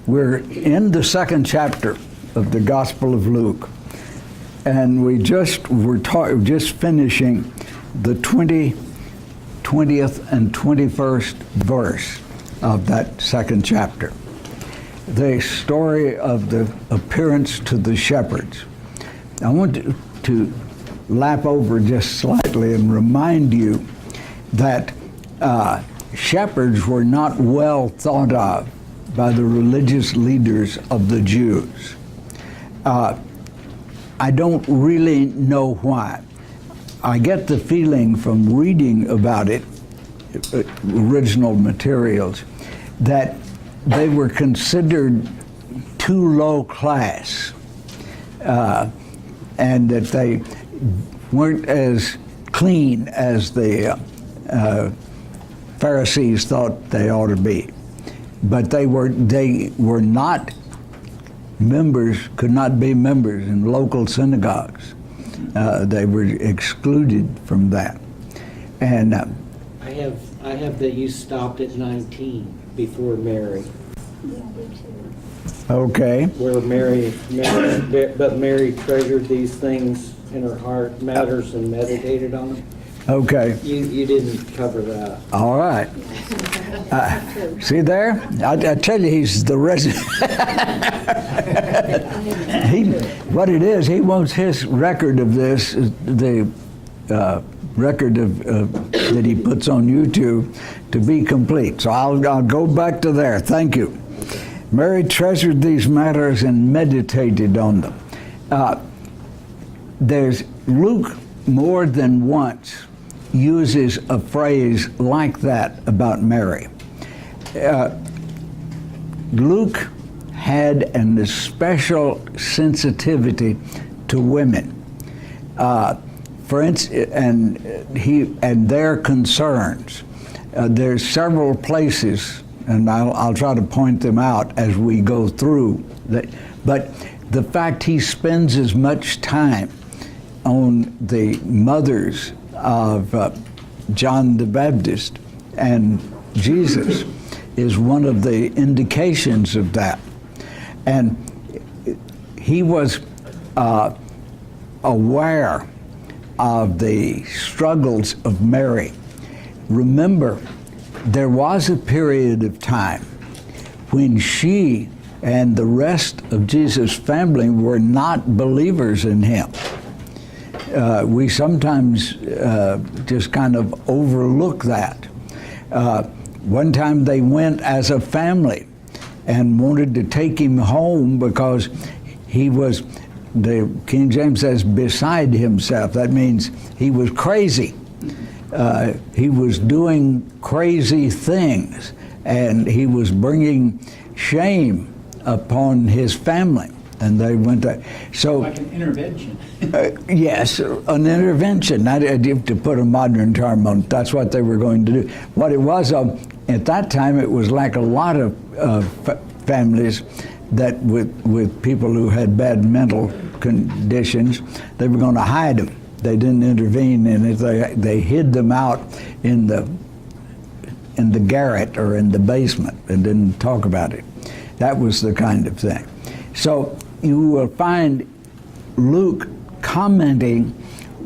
We're in the second chapter of the Gospel of Luke, and we're just finishing the 20th and 21st verse of that second chapter. The story of the appearance to the shepherds. I want to lap over just slightly and remind you that shepherds were not well thought of by the religious leaders of the Jews. I don't really know why. I get the feeling from reading about it, original materials, that they were considered too low class, and that they weren't as clean as the Pharisees thought they ought to be. But they were not members, could not be members in local synagogues. They were excluded from that. And I have that you stopped at 19 before Mary. Okay. Where Mary, but Mary treasured these things in her heart, matters, and meditated on them. Okay. You didn't cover that. All right. See there? I tell you, he's the resident. What it is, he wants his record of this, the record of that he puts on YouTube, to be complete. So I'll go back to there. Thank you. Mary treasured these matters and meditated on them. There's Luke more than once uses a phrase like that about Mary. Luke had an especial sensitivity to women, for instance, and their concerns. There's several places, and I'll try to point them out as we go through. But the fact he spends as much time on the mothers of John the Baptist and Jesus is one of the indications of that. And he was aware of the struggles of Mary. Remember, there was a period of time when she and the rest of Jesus' family were not believers in him. We sometimes just kind of overlook that. One time they went as a family and wanted to take him home because he was, the King James says, beside himself. That means he was crazy. He was doing crazy things, and he was bringing shame upon his family. And they went to, so like an intervention. Yes, an intervention. Not to put a modern term on it. That's what they were going to do. What it was, at that time, it was like a lot of families that with people who had bad mental conditions, they were going to hide them. They didn't intervene in it. They hid them out in the garret or in the basement and didn't talk about it. That was the kind of thing. So you will find Luke commenting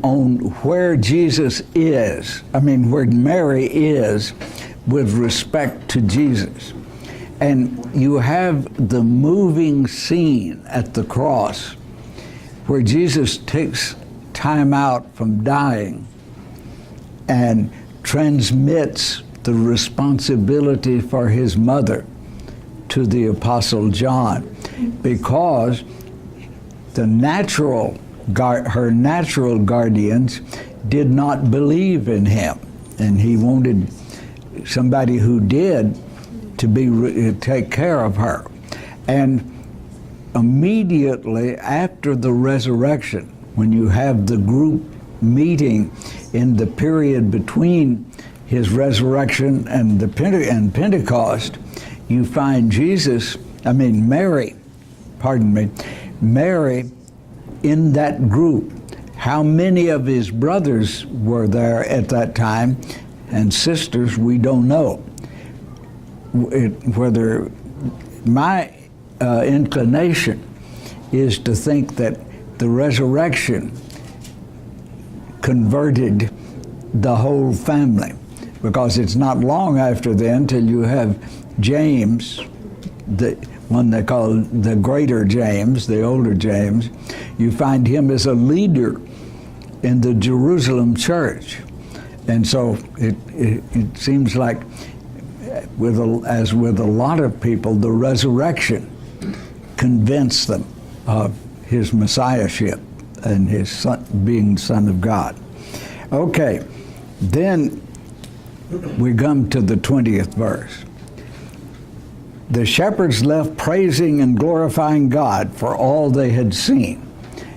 on where Jesus is, where Mary is with respect to Jesus. And you have the moving scene at the cross where Jesus takes time out from dying and transmits the responsibility for his mother to the Apostle John, because her natural guardians did not believe in him, and he wanted somebody who did to take care of her. And immediately after the resurrection, when you have the group meeting in the period between his resurrection and Pentecost, you find Mary in that group. How many of his brothers were there at that time, and sisters, we don't know. Whether my inclination is to think that the resurrection converted the whole family, because it's not long after then till you have James, the one they call the greater James, the older James. You find him as a leader in the Jerusalem church. And so it seems like, as with a lot of people, the resurrection convinced them of his messiahship and his son, being Son of God. Okay, then we come to the 20th verse. The shepherds left praising and glorifying God for all they had seen.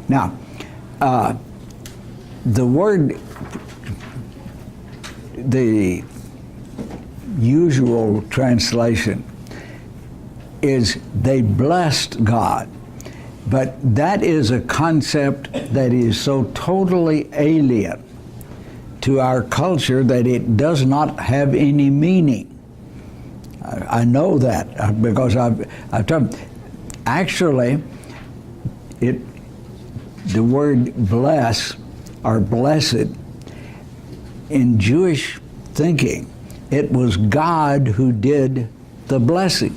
Now, the word, the usual translation is they blessed God. But that is a concept that is so totally alien to our culture that it does not have any meaning. I know that because I've told. Actually, the word bless or blessed in Jewish thinking, it was God who did the blessing.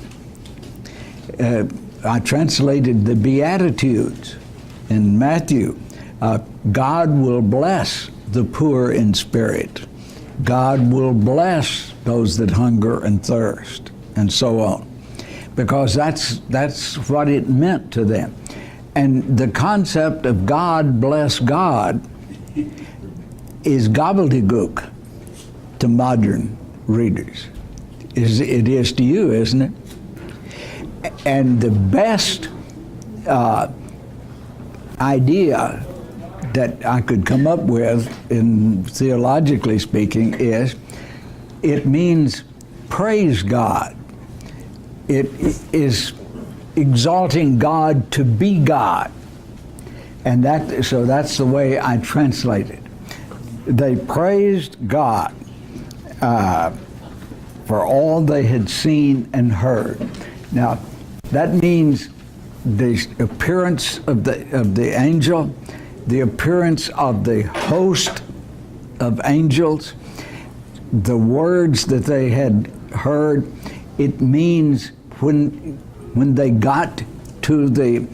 I translated the Beatitudes in Matthew. God will bless the poor in spirit. God will bless those that hunger and thirst, and so on. Because that's what it meant to them. And the concept of God bless God is gobbledygook to modern readers. It is to you, isn't it? And the best idea that I could come up with, in theologically speaking, is it means praise God. It is exalting God to be God. And so that's the way I translate it. They praised God for all they had seen and heard. Now, that means the appearance of the angel, the appearance of the host of angels, the words that they had heard. It means when they got to the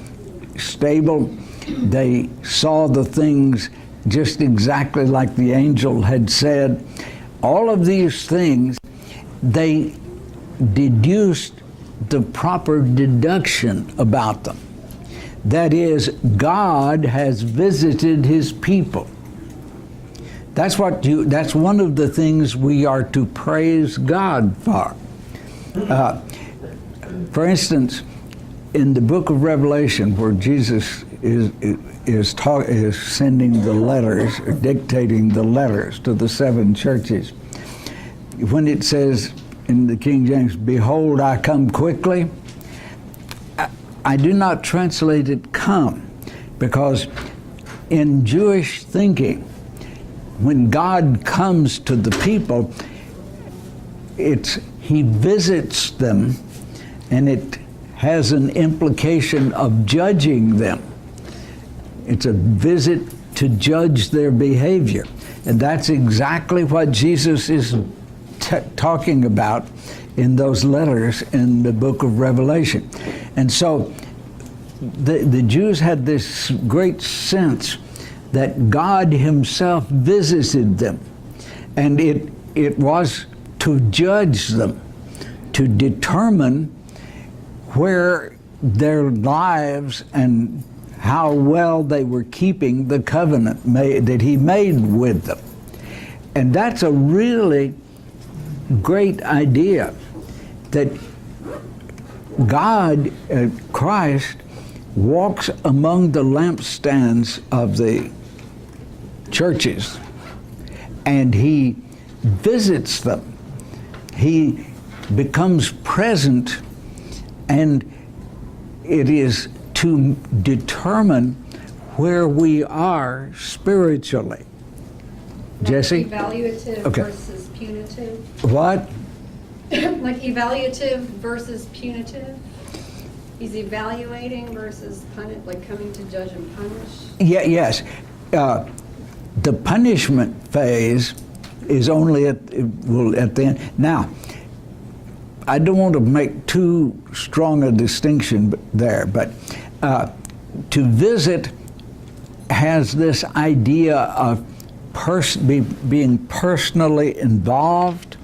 stable, they saw the things just exactly like the angel had said. All of these things, they deduced the proper deduction about them. That is, God has visited his people. That's one of the things we are to praise God for. For instance, in the book of Revelation, where Jesus is sending the letters, or dictating the letters to the 7 churches, when it says in the King James, "Behold, I come quickly," I do not translate it "come," because in Jewish thinking, when God comes to the people, he visits them, and it has an implication of judging them. It's a visit to judge their behavior. And that's exactly what Jesus is talking about in those letters in the book of Revelation. And so the Jews had this great sense that God himself visited them. And it was to judge them, to determine where their lives and how well they were keeping the covenant that he made with them. And that's a really great idea, that God, Christ, walks among the lampstands of the churches, and he visits them. He becomes present, and it is to determine where we are spiritually. Jesse? Evaluative versus punitive? What? Like evaluative versus punitive? He's evaluating versus like coming to judge and punish? Yes. The punishment phase is only at the end. Now, I don't want to make too strong a distinction there, but to visit has this idea of being personally involved,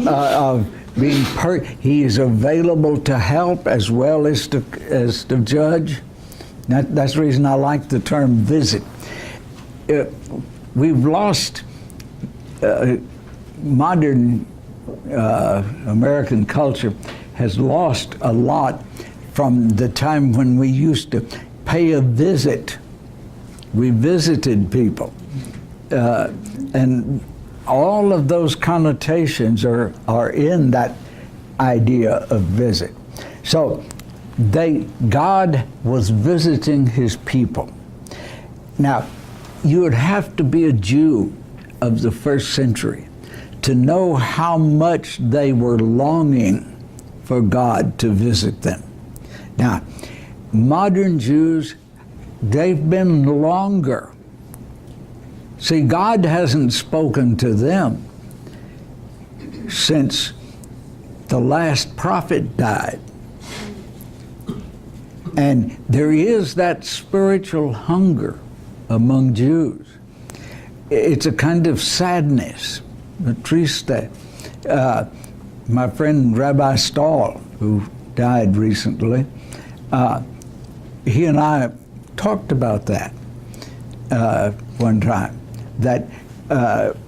of being he is available to help as well as to judge. That's the reason I like the term visit. We've lost modern American culture has lost a lot from the time when we used to pay a visit. We visited people. And all of those connotations are in that idea of visit. So God was visiting his people. Now, you would have to be a Jew of the first century to know how much they were longing for God to visit them. Now, modern Jews, they've been longer. See, God hasn't spoken to them since the last prophet died. And there is that spiritual hunger among Jews. It's a kind of sadness, a triste. My friend Rabbi Stahl, who died recently, he and I talked about that one time. That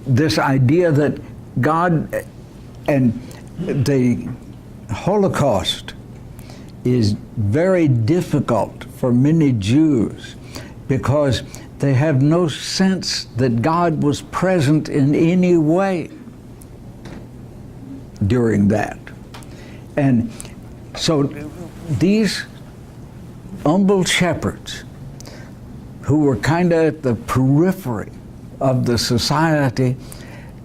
this idea that God and the Holocaust is very difficult for many Jews because they have no sense that God was present in any way during that. And so these humble shepherds who were kind of at the periphery of the society,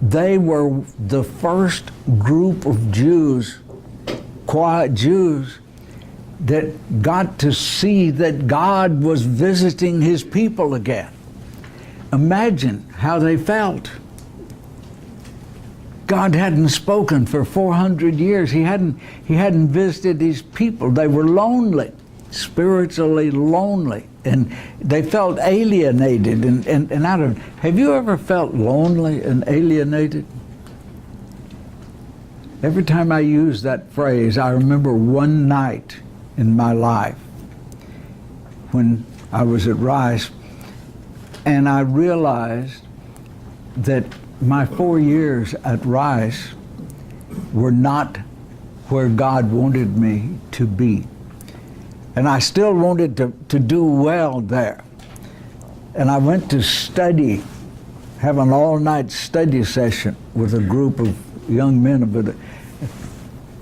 they were the first group of Jews, quiet Jews, that got to see that God was visiting his people again. Imagine how they felt. God hadn't spoken for 400 years. He hadn't visited his people. They were lonely, spiritually lonely, and they felt alienated and out of. Have you ever felt lonely and alienated? Every time I use that phrase, I remember one night in my life when I was at Rice, and I realized that my 4 years at Rice were not where God wanted me to be. And I still wanted to do well there. And I went to study, have an all-night study session with a group of young men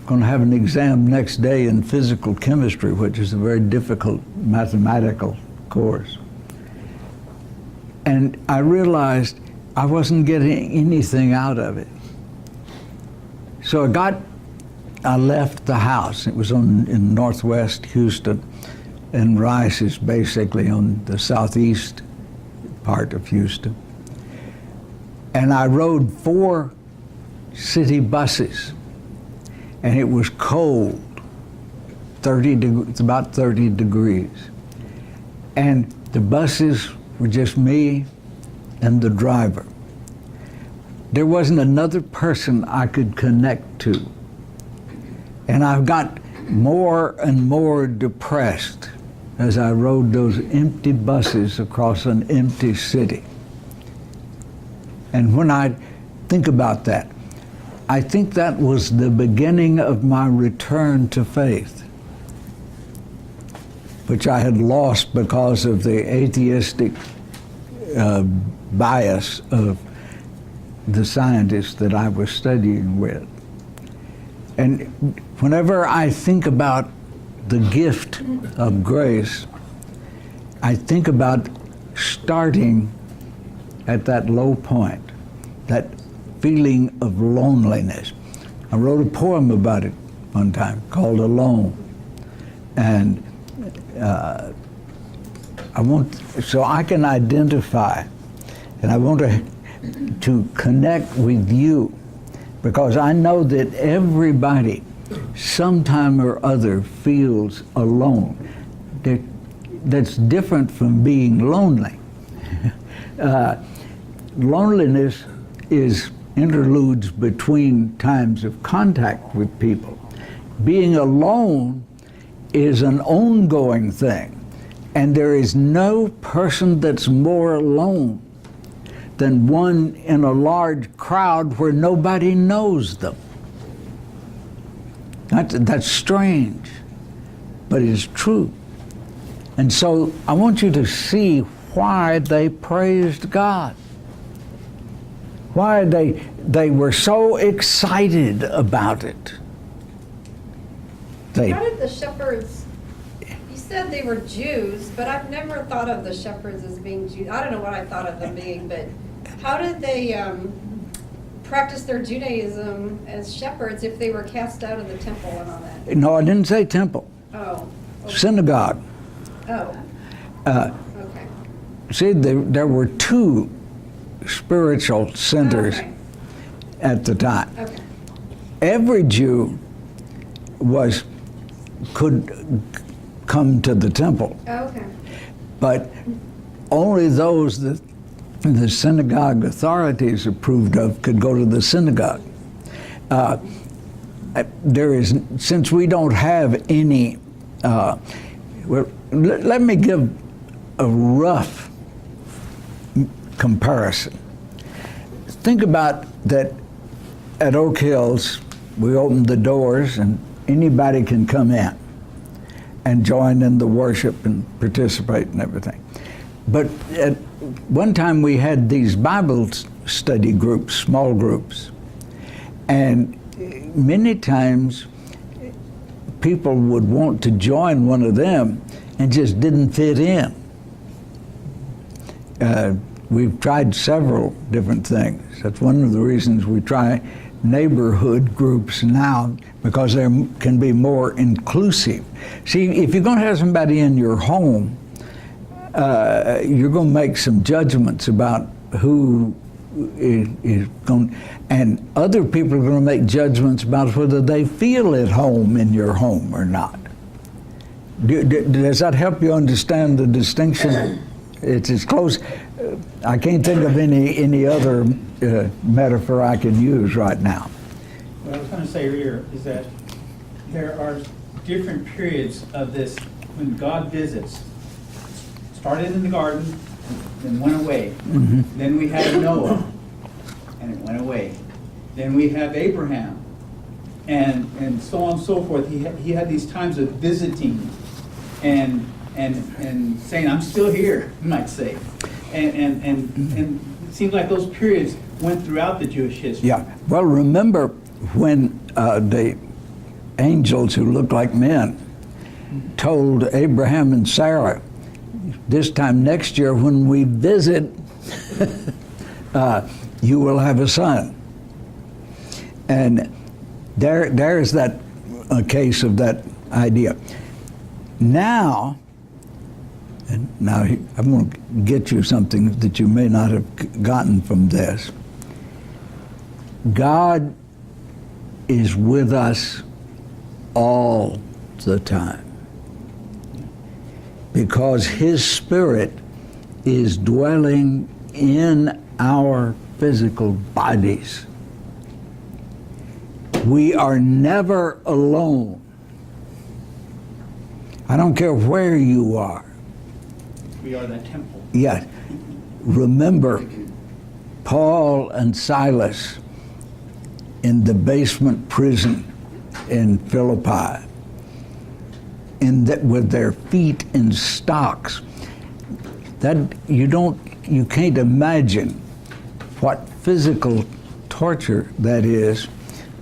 going to have an exam next day in physical chemistry, which is a very difficult mathematical course. And I realized I wasn't getting anything out of it. So I left the house. It was in northwest Houston, and Rice is basically on the southeast part of Houston. And I rode 4 city buses, and it was cold, it's about 30 degrees. And the buses were just me and the driver. There wasn't another person I could connect to. And I got more and more depressed as I rode those empty buses across an empty city. And when I think about that, I think that was the beginning of my return to faith, which I had lost because of the atheistic bias of the scientists that I was studying with. And whenever I think about the gift of grace, I think about starting at that low point, that feeling of loneliness. I wrote a poem about it one time called Alone. And so I can identify, and I want to connect with you, because I know that everybody sometime or other feels alone. That's different from being lonely. Loneliness is interludes between times of contact with people. Being alone is an ongoing thing, and there is no person that's more alone than one in a large crowd where nobody knows them. That's strange, but it's true. And so I want you to see why they praised God. Why they were so excited about it. How did the shepherds, you said they were Jews, but I've never thought of the shepherds as being Jews. I don't know what I thought of them being, but how did they practice their Judaism as shepherds if they were cast out of the temple and all that? No, I didn't say temple. Oh. Okay. Synagogue. Oh. Okay. See, there were two spiritual centers at the time. Okay. Every Jew could come to the temple, Okay. but only those that the synagogue authorities approved of could go to the synagogue. Since we don't have any, let me give a rough comparison. Think about that at Oak Hills, we opened the doors and anybody can come in and join in the worship and participate and everything. But at one time we had these Bible study groups, small groups, and many times people would want to join one of them and just didn't fit in. We've tried several different things. That's one of the reasons we try neighborhood groups now, because they can be more inclusive. See, if you're going to have somebody in your home, you're going to make some judgments about who is going, and other people are going to make judgments about whether they feel at home in your home or not. Does that help you understand the distinction? It's as close. I can't think of any other metaphor I can use right now. What I was going to say earlier is that there are different periods of this when God visits. Started in the garden, then went away. Mm-hmm. Then we had Noah, and it went away. Then we have Abraham, and so on and so forth. He had these times of visiting and saying, "I'm still here," you might say. And it seems like those periods went throughout the Jewish history. Yeah. Well, remember when the angels who looked like men told Abraham and Sarah, this time next year when we visit, you will have a son. And there's that case of that idea. Now I'm going to get you something that you may not have gotten from this. God is with us all the time, because His Spirit is dwelling in our physical bodies. We are never alone. I don't care where you are. We are that temple. Yes. Remember Paul and Silas in the basement prison in Philippi, with their feet in stocks. That you can't imagine what physical torture that is,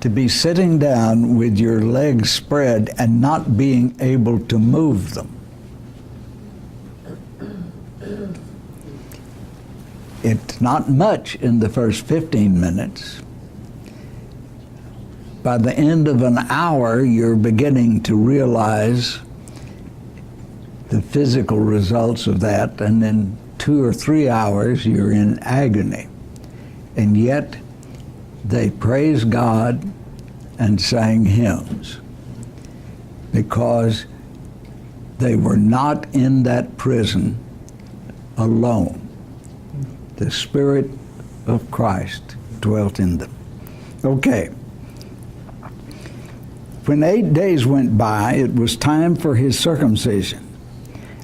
to be sitting down with your legs spread and not being able to move them. It's not much in the first 15 minutes. By the end of an hour, you're beginning to realize the physical results of that, and in 2 or 3 hours you're in agony. And yet they praised God and sang hymns because they were not in that prison alone. The Spirit of Christ dwelt in them. Okay. When 8 days went by, it was time for his circumcision.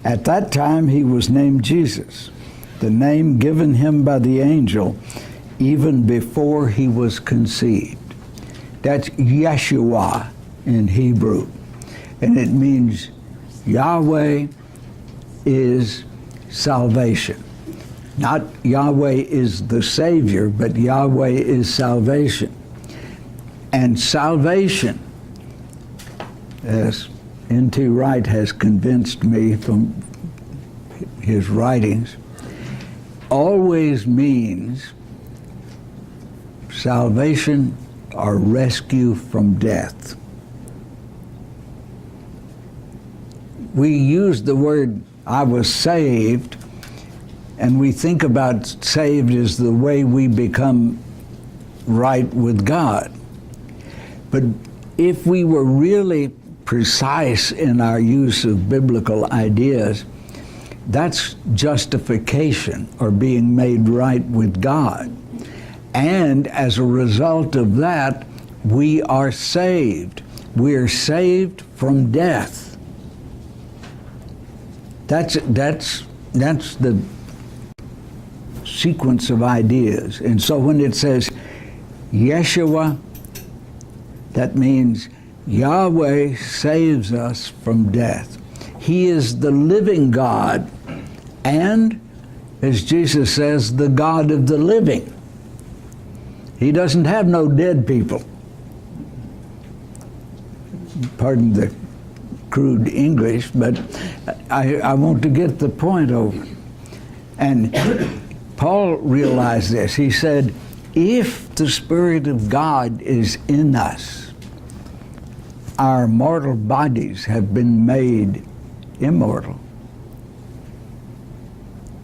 At that time he was named Jesus, the name given him by the angel even before he was conceived. That's Yeshua in Hebrew. And it means Yahweh is salvation. Not Yahweh is the Savior, but Yahweh is salvation. And salvation, as N.T. Wright has convinced me from his writings, always means salvation or rescue from death. We use the word "I was saved," and we think about saved as the way we become right with God. But if we were really precise in our use of biblical ideas, that's justification or being made right with God. And as a result of that, we are saved. We are saved from death. That's the sequence of ideas. And so when it says Yeshua, that means Yahweh saves us from death. He is the living God and, as Jesus says, the God of the living. He doesn't have no dead people. Pardon the crude English, but I want to get the point over. And Paul realized this. He said, if the Spirit of God is in us, our mortal bodies have been made immortal.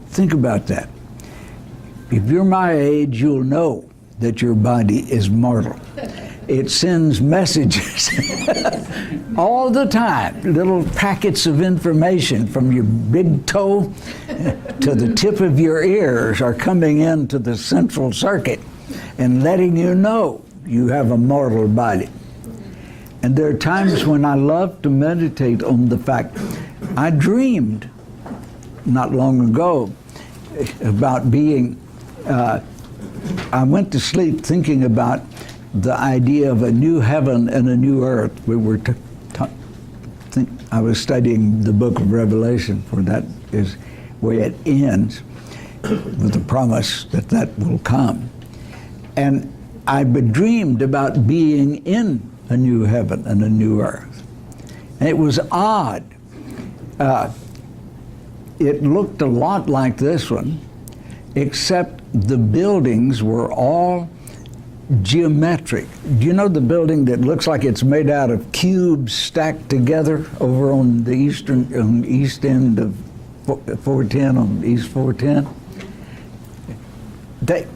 Think about that. If you're my age, you'll know that your body is mortal. It sends messages all the time, little packets of information from your big toe to the tip of your ears are coming into the central circuit and letting you know you have a mortal body. And there are times when I love to meditate on the fact, I dreamed not long ago about being, I went to sleep thinking about the idea of a new heaven and a new earth. We were I was studying the book of Revelation, for that is where it ends, with the promise that that will come. And I dreamed about being in a new heaven and a new earth. And it was odd. It looked a lot like this one, except the buildings were all geometric. Do you know the building that looks like it's made out of cubes stacked together over on the east end of 410, on East 410?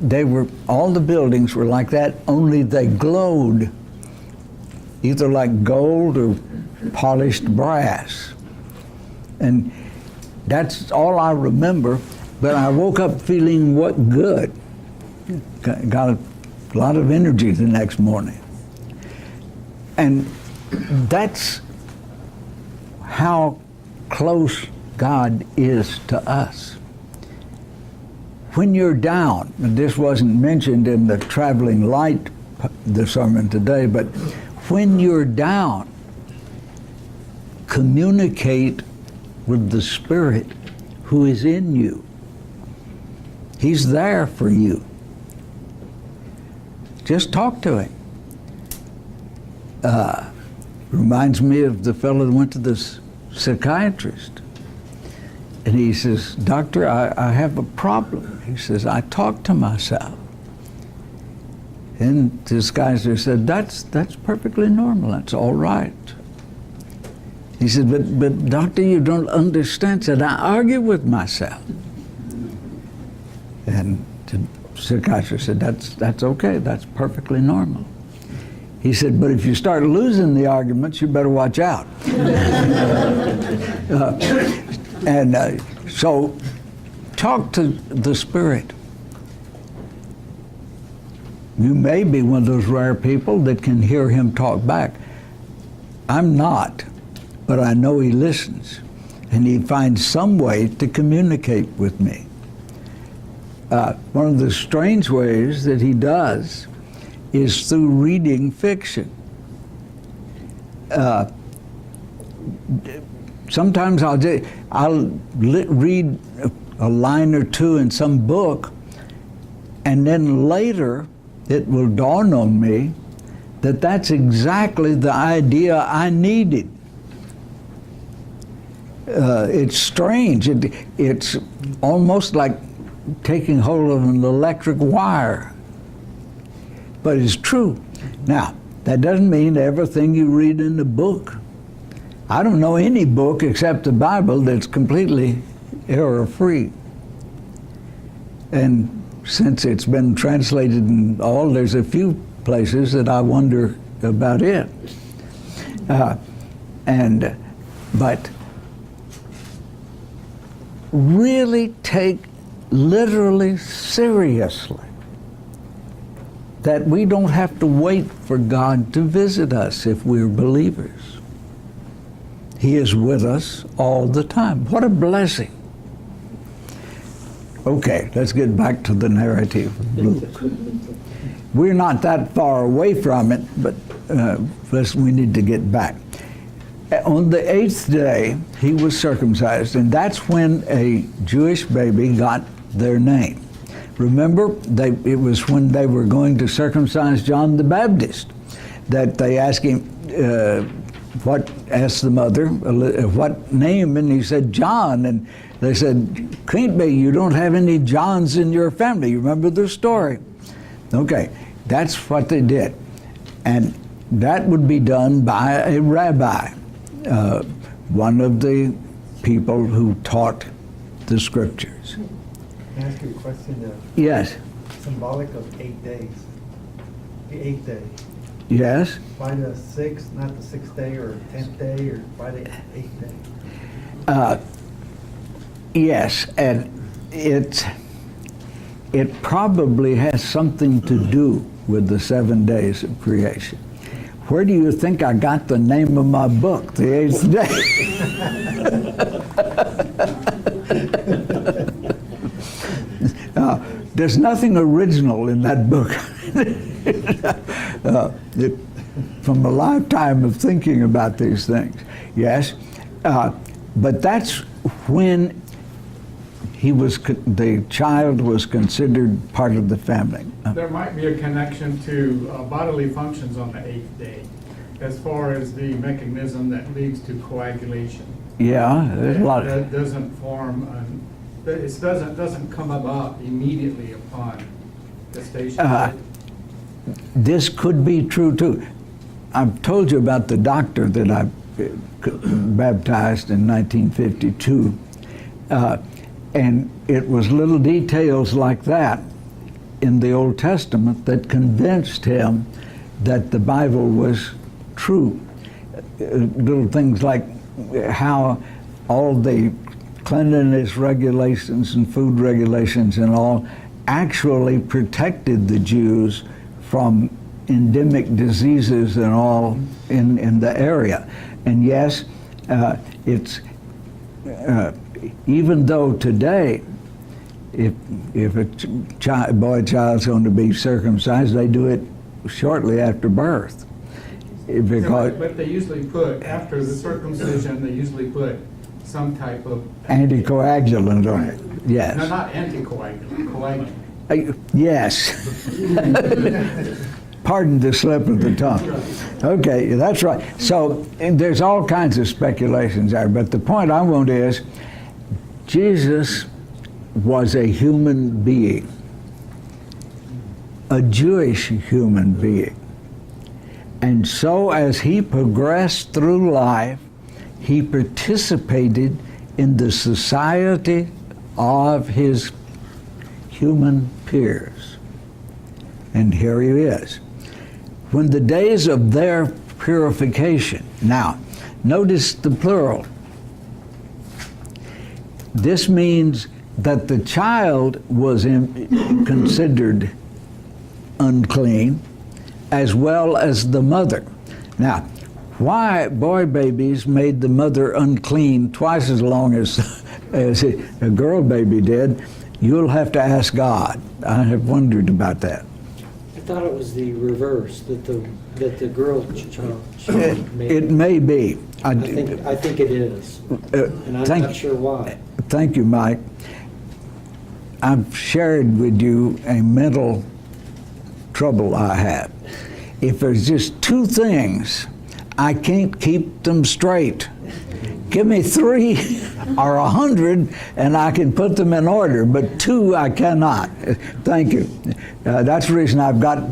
They were, all the buildings were like that, only they glowed either like gold or polished brass. And that's all I remember, but I woke up feeling what good. Got a lot of energy the next morning. And that's how close God is to us. When you're down, and this wasn't mentioned in the traveling light, the sermon today, but when you're down, communicate with the Spirit who is in you. He's there for you. Just talk to him. Reminds me of the fellow that went to the psychiatrist. And he says, "Doctor, I have a problem." He says, "I talk to myself." And this guy said, that's perfectly normal. That's all right. He said, but doctor, you don't understand. I said, I argue with myself. And the psychiatrist said, that's okay, that's perfectly normal. He said, but if you start losing the arguments, you better watch out. So talk to the Spirit. You may be one of those rare people that can hear him talk back. I'm not, but I know he listens, and he finds some way to communicate with me. One of the strange ways that he does is through reading fiction. Sometimes I'll read a line or two in some book, and then later it will dawn on me that that's exactly the idea I needed. It's strange. It's almost like taking hold of an electric wire. But it's true. Now, that doesn't mean everything you read in the book. I don't know any book except the Bible that's completely error-free. And since it's been translated in all, there's a few places that I wonder about it. But really take literally seriously that we don't have to wait for God to visit us if we're believers. He is with us all the time. What a blessing. Okay, let's get back to the narrative of Luke. We're not that far away from it, but we need to get back. On the 8th day, he was circumcised, and that's when a Jewish baby got their name. Remember, it was when they were going to circumcise John the Baptist that they asked him, asked the mother, what name? And he said, John. And they said, can't be, you don't have any Johns in your family. You remember the story? Okay, that's what they did. And that would be done by a rabbi, one of the people who taught the scriptures. Can I ask you a question? Yes. Symbolic of 8 days. The 8th day. Yes. Why the 6th, not the 6th day or 10th day, or why the 8th day? Yes, and it probably has something to do with the 7 days of creation. Where do you think I got the name of my book, The 8th Day? There's nothing original in that book. From a lifetime of thinking about these things, yes. But that's when the child was considered part of the family. There might be a connection to bodily functions on the 8th day, as far as the mechanism that leads to coagulation. Yeah, there's a lot That of... doesn't form, it doesn't come about immediately upon gestation. This could be true too. I've told you about the doctor that I baptized in 1952. And it was little details like that in the Old Testament that convinced him that the Bible was true. Little things like how all the cleanliness regulations and food regulations and all actually protected the Jews from endemic diseases and all in the area. And yes, it's even though today, if a boy child's going to be circumcised, they do it shortly after birth. Because But they usually put, after the circumcision, they usually put some type of... anticoagulant on it, yes. No, not anticoagulant, coagulant. Yes. Pardon the slip of the tongue. Okay, that's right. So there's all kinds of speculations there, but the point I want is Jesus was a human being, a Jewish human being. And so as he progressed through life, he participated in the society of his human peers. And here he is. When the days of their purification, now, notice the plural. This means that the child was considered unclean, as well as the mother. Now, why boy babies made the mother unclean twice as long as a girl baby did, you'll have to ask God. I have wondered about that. I thought it was the reverse, that the girl child made. It may be. I think it is, and I'm not sure why. Thank you, Mike. I've shared with you a mental trouble I have. If there's just two things, I can't keep them straight. Give me 3 or 100 and I can put them in order, but 2 I cannot. Thank you. That's the reason I've got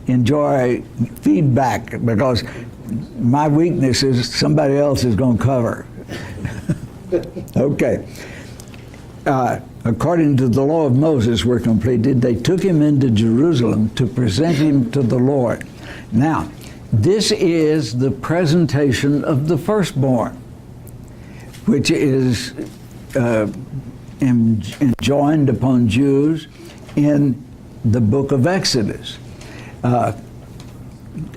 enjoy feedback, because my weakness is somebody else is going to cover. Okay. According to the law of Moses were completed, they took him into Jerusalem to present him to the Lord. Now, this is the presentation of the firstborn, which is enjoined upon Jews in the book of Exodus.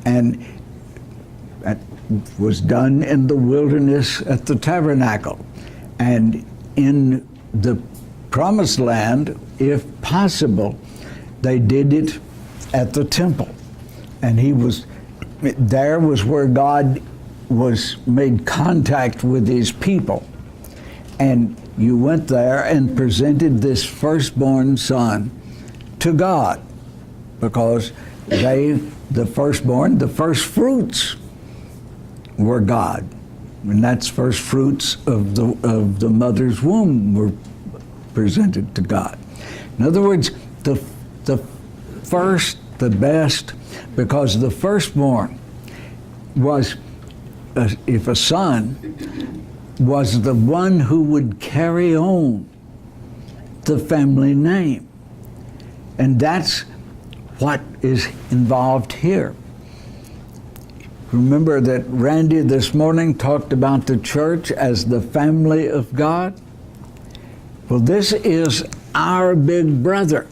And that was done in the wilderness at the tabernacle. And in the promised land, if possible, they did it at the temple. And there was where God made contact with his people. And you went there and presented this firstborn son to God, because the firstborn, the first fruits were God. And that's first fruits of the mother's womb were presented to God. In other words, the first, the best, because the firstborn was, if a son, was the one who would carry on the family name. And that's what is involved here. Remember that Randy this morning talked about the church as the family of God? Well, this is our big brother.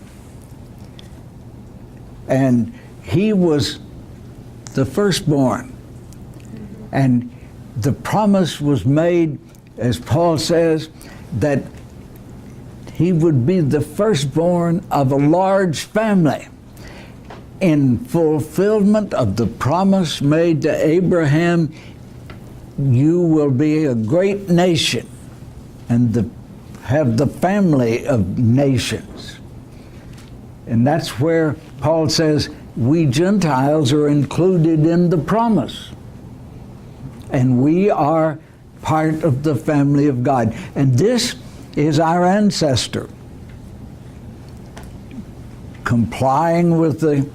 And he was the firstborn. And the promise was made, as Paul says, that he would be the firstborn of a large family, in fulfillment of the promise made to Abraham. You will be a great nation and have the family of nations. And that's where Paul says we Gentiles are included in the promise. And we are part of the family of God. And this is our ancestor, complying with the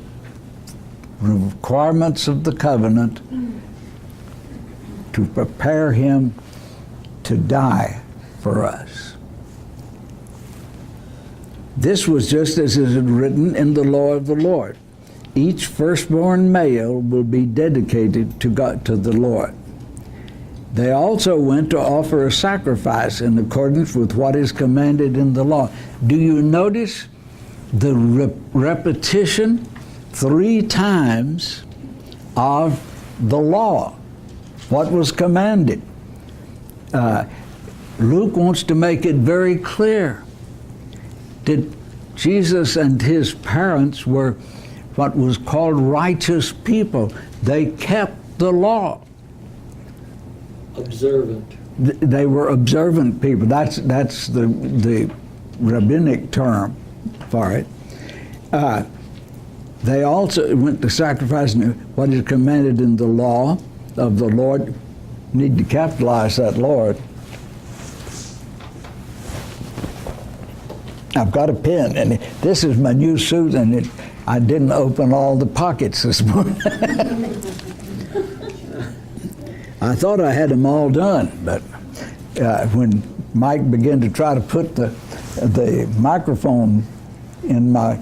requirements of the covenant to prepare him to die for us. This was just as it is written in the law of the Lord. Each firstborn male will be dedicated to God, to the Lord. They also went to offer a sacrifice in accordance with what is commanded in the law. Do you notice the repetition 3 times of the law, what was commanded? Luke wants to make it very clear that Jesus and his parents were what was called righteous people. They kept the law. Observant. They were observant people. That's the rabbinic term for it. They also went to sacrificing what is commanded in the law of the Lord. Need to capitalize that Lord. I've got a pen, and this is my new suit, and I didn't open all the pockets this morning. I thought I had them all done, but when Mike began to try to put the microphone in my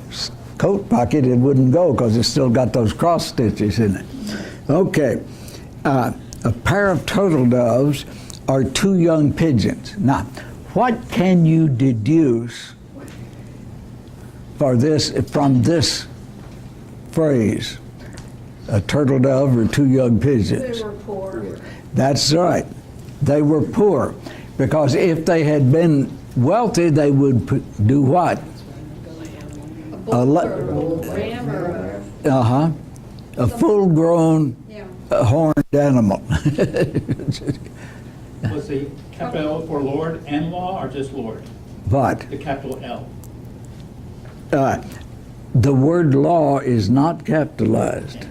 coat pocket, it wouldn't go because it still got those cross stitches in it. Okay, a pair of turtle doves are 2 young pigeons. Now, what can you deduce from this phrase? A turtle dove or 2 young pigeons? They were poor. That's right. They were poor, because if they had been wealthy, they would do what? A bull or a ram or a... A full-grown Yeah. horned animal. Was the capital L for Lord and law, or just Lord? But The capital L. the word law is not capitalized.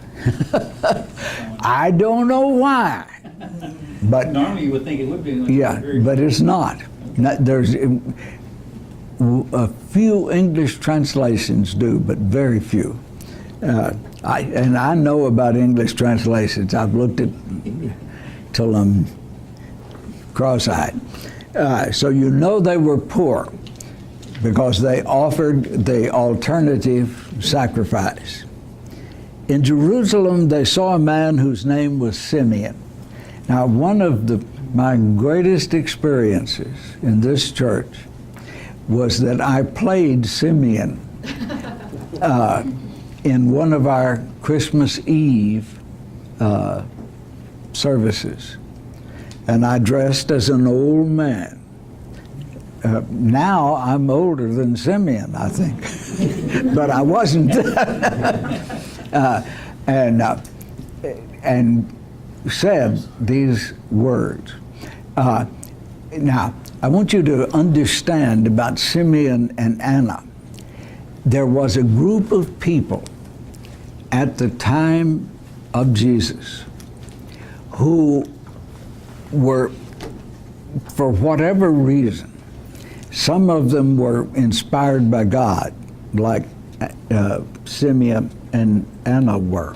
I don't know why, but Normally you would think it would be. yeah, but it's not. There's a few English translations do, but very few. I know about English translations. I've looked at till I'm cross-eyed. So you know they were poor because they offered the alternative sacrifice. In Jerusalem, they saw a man whose name was Simeon. Now, one of my greatest experiences in this church was that I played Simeon in one of our Christmas Eve services. And I dressed as an old man. Now I'm older than Simeon, I think, but I wasn't. And said these words. Now, I want you to understand about Simeon and Anna. There was a group of people at the time of Jesus who were, for whatever reason, some of them were inspired by God, like Simeon and Anna were.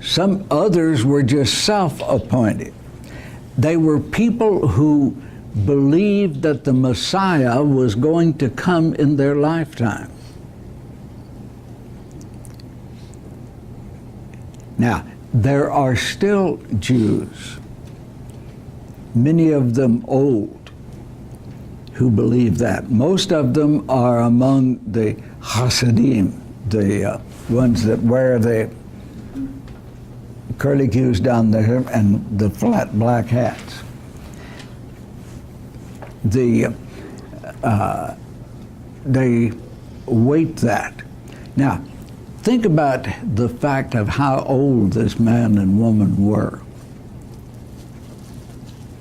Some others were just self-appointed. They were people who believed that the Messiah was going to come in their lifetime. Now, there are still Jews, many of them old, who believe that. Most of them are among the Hasidim, the ones that wear the curlicues down there and the flat black hats. They weight that. Now, think about the fact of how old this man and woman were.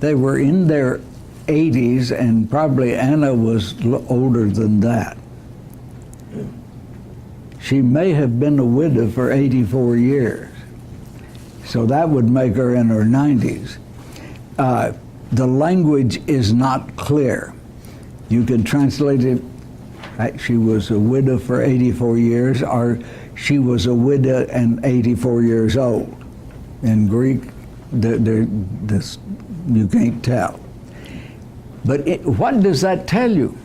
They were in their 80s, and probably Anna was older than that. She may have been a widow for 84 years. So that would make her in her 90s. The language is not clear. You can translate it, she was a widow for 84 years, or she was a widow and 84 years old. In Greek, you can't tell. But what does that tell you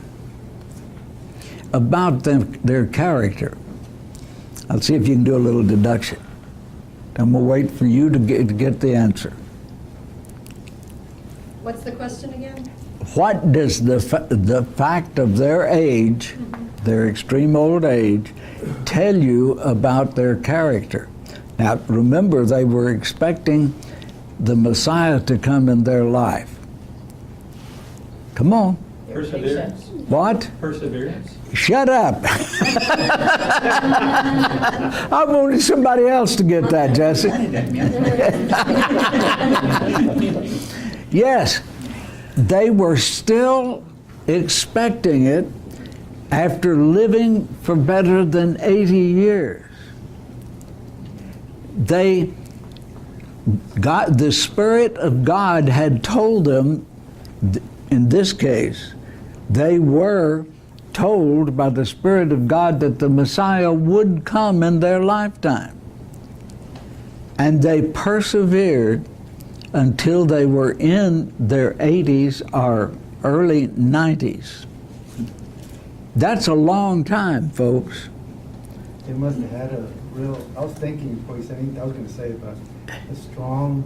about their character? I'll see if you can do a little deduction. And we'll wait for you to get the answer. What's the question again? What does the fact of their age, their extreme old age, tell you about their character? Now, remember, they were expecting the Messiah to come in their life. Come on. Perseverance. What? Perseverance. Shut up. I wanted somebody else to get that, Jesse. Yes, they were still expecting it after living for better than 80 years. The Spirit of God had told them, in this case, they were told by the Spirit of God that the Messiah would come in their lifetime. And they persevered until they were in their 80s or early 90s. That's a long time, folks. They must have had a real, I was thinking before you said anything, I was gonna say about a strong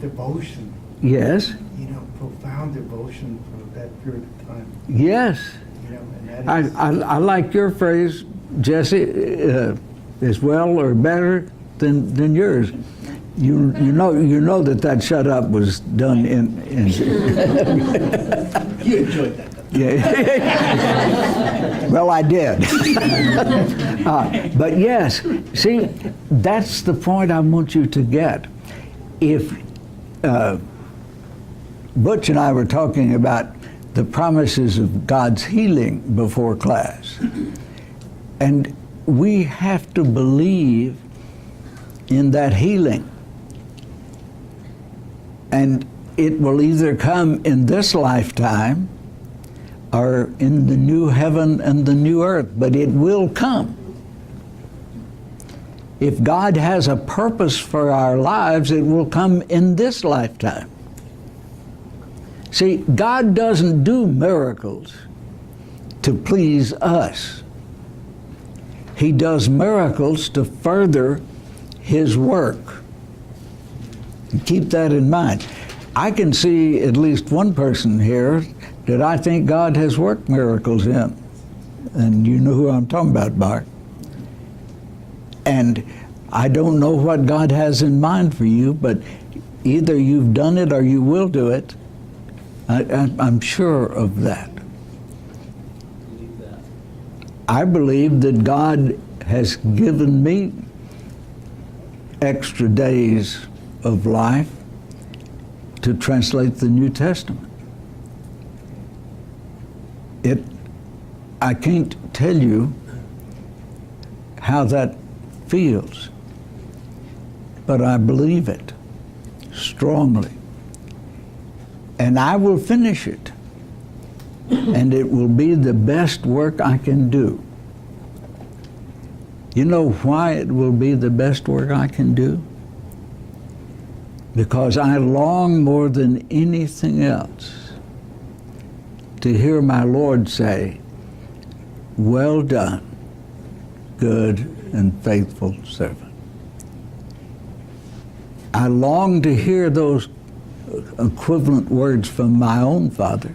devotion, Yes, you know, profound devotion for that period of time, yes. you know, and that is. I like your phrase, Jesse, as well or better than yours. You know that shut up was done in You enjoyed that. yeah. Well, I did. But yes, see, that's the point I want you to get. If Butch and I were talking about the promises of God's healing before class, and we have to believe in that healing. And it will either come in this lifetime or in the new heaven and the new earth, but it will come. If God has a purpose for our lives, it will come in this lifetime. See, God doesn't do miracles to please us. He does miracles to further His work. Keep that in mind. I can see at least one person here that I think God has worked miracles in. And you know who I'm talking about, Bart. And I don't know what God has in mind for you, but either you've done it or you will do it. I'm sure of that. I believe that God has given me extra days of life to translate the New Testament. I can't tell you how that feels, but I believe it strongly. And I will finish it, and it will be the best work I can do. You know why it will be the best work I can do? Because I long more than anything else to hear my Lord say, "Well done, good and faithful servant." I long to hear those equivalent words from my own Father,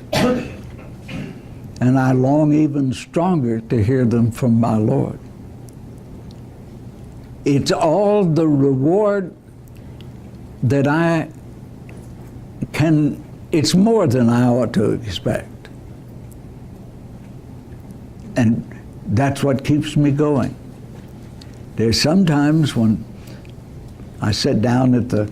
and I long even stronger to hear them from my Lord. It's all the reward that I can, it's more than I ought to expect. And that's what keeps me going. There's sometimes when I sit down at the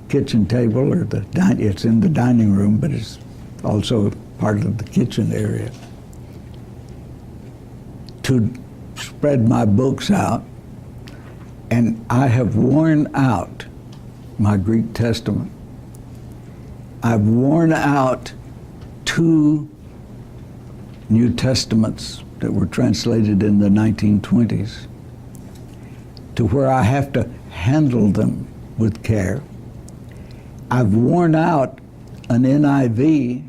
kitchen table, or it's in the dining room, but it's also part of the kitchen area, to spread my books out, and I have worn out my Greek Testament. I've worn out 2 New Testaments that were translated in the 1920s, to where I have to handle them with care. I've worn out an NIV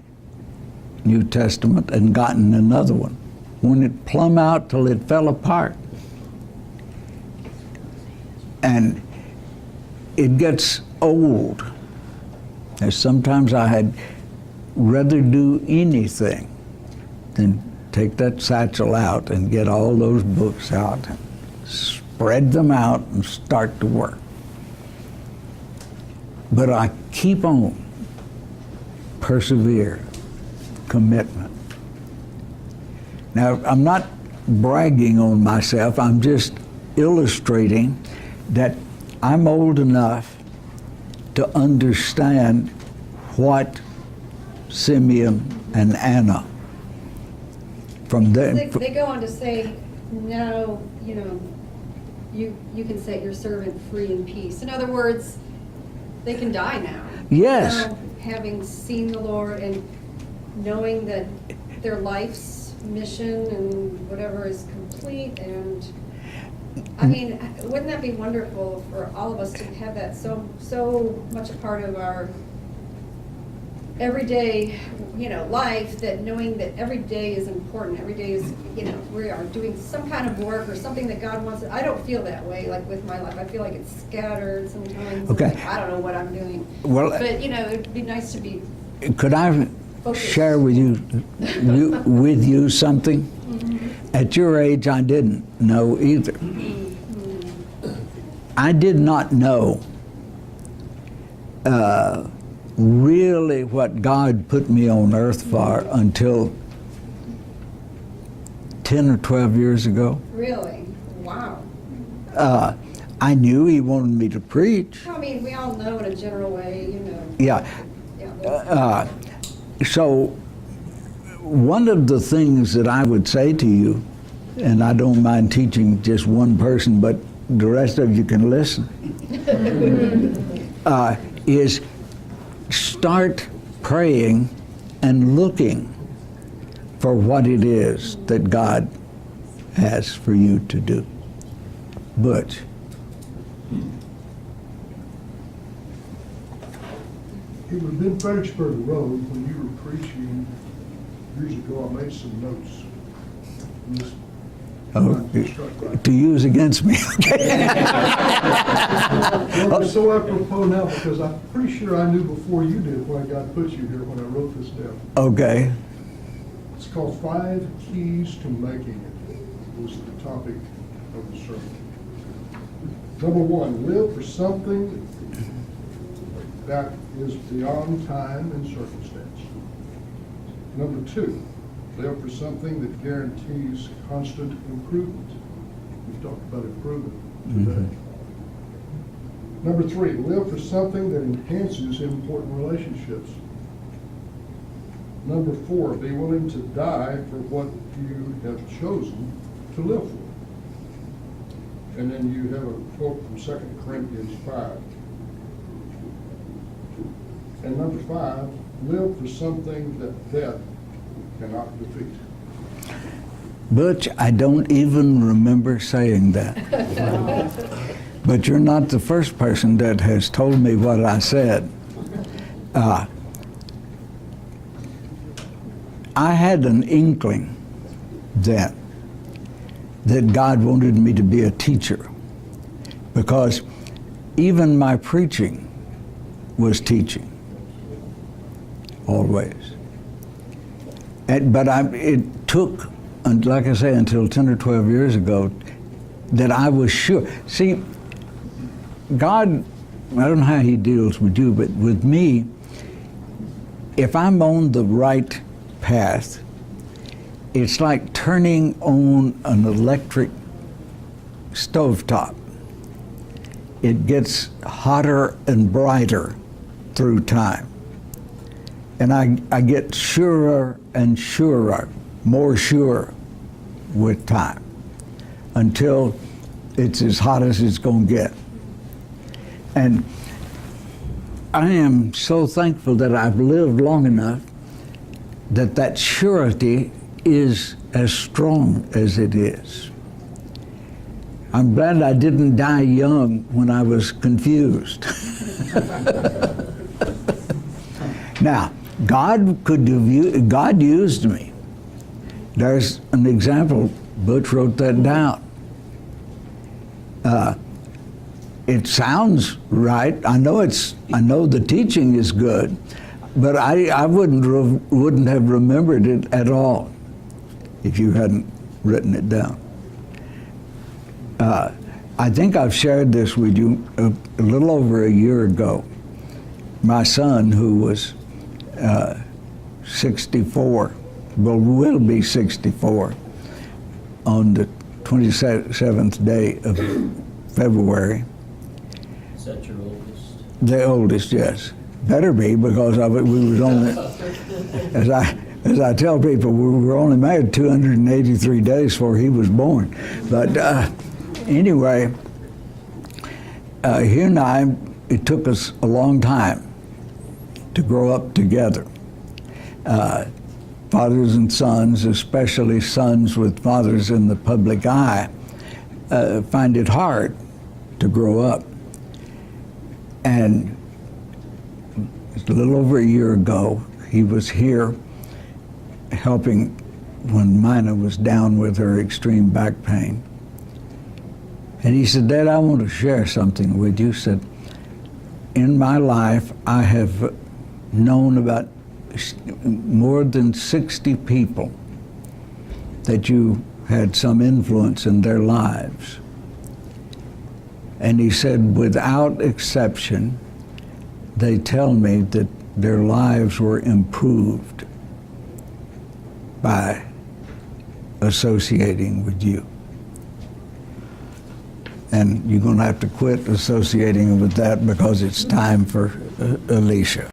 New Testament and gotten another one, worn it plumb out till it fell apart. And it gets old. And sometimes I had rather do anything than take that satchel out and get all those books out, spread them out, and start to work. But I keep on, persevere, commitment. Now, I'm not bragging on myself, I'm just illustrating that I'm old enough to understand what Simeon and Anna from there. They go on to say, now, you can set your servant free in peace. In other words, they can die now. Yes. Now, having seen the Lord and knowing that their life's mission and whatever is complete, and I mean, wouldn't that be wonderful for all of us to have that so much a part of our everyday, life, that knowing that every day is important, every day is, we are doing some kind of work or something that God wants. I don't feel that way, like with my life. I feel like it's scattered sometimes. Okay. Like, I don't know what I'm doing. Well, But, it'd be nice to be could I focused. share with you something? At your age, I didn't know either. I did not know really what God put me on earth for until 10 or 12 years ago. Really? Wow. I knew He wanted me to preach. I mean, we all know in a general way, Yeah. Yeah. So one of the things that I would say to you, and I don't mind teaching just one person, but the rest of you can listen, is start praying and looking for what it is that God has for you to do. Butch. It would have been Fredericksburg Road when you were preaching years ago. I made some notes. And this line struck right. To use against me. Well, it's so apropos now because I'm pretty sure I knew before you did why God put you here when I wrote this down. Okay. It's called 5 Keys to Making It, was the topic of the sermon. Number 1, live for something that is beyond time and circumstance. Number 2, live for something that guarantees constant improvement. We've talked about improvement today. Number 3, live for something that enhances important relationships. Number 4, be willing to die for what you have chosen to live for. And then you have a quote from 2 Corinthians 5. And number 5, live for something that death cannot defeat. Butch, I don't even remember saying that. But you're not the first person that has told me what I said. I had an inkling then that God wanted me to be a teacher, because even my preaching was teaching, always. But it took, like I say, until 10 or 12 years ago that I was sure. See, God, I don't know how He deals with you, but with me, if I'm on the right path, it's like turning on an electric stovetop. It gets hotter and brighter through time. And I get surer and surer, more sure with time, until it's as hot as it's going to get. And I am so thankful that I've lived long enough that surety is as strong as it is. I'm glad I didn't die young when I was confused. Now, God used me. There's an example. Butch wrote that down. It sounds right. I know the teaching is good, but I wouldn't have remembered it at all if you hadn't written it down. I think I've shared this with you a little over a year ago. My son, who was 64, will be 64 on the 27th day of February. Is that your oldest? The oldest, yes. Better be, because we was only, as I tell people, we were only married 283 days before he was born. But anyway, he and I, it took us a long time to grow up together. Fathers and sons, especially sons with fathers in the public eye, find it hard to grow up. And a little over a year ago, he was here helping when Mina was down with her extreme back pain. And he said, Dad, I want to share something with you. He said, in my life, I have known about more than 60 people that you had some influence in their lives. And he said, without exception, they tell me that their lives were improved by associating with you. And you're going to have to quit associating with that because it's time for Alicia.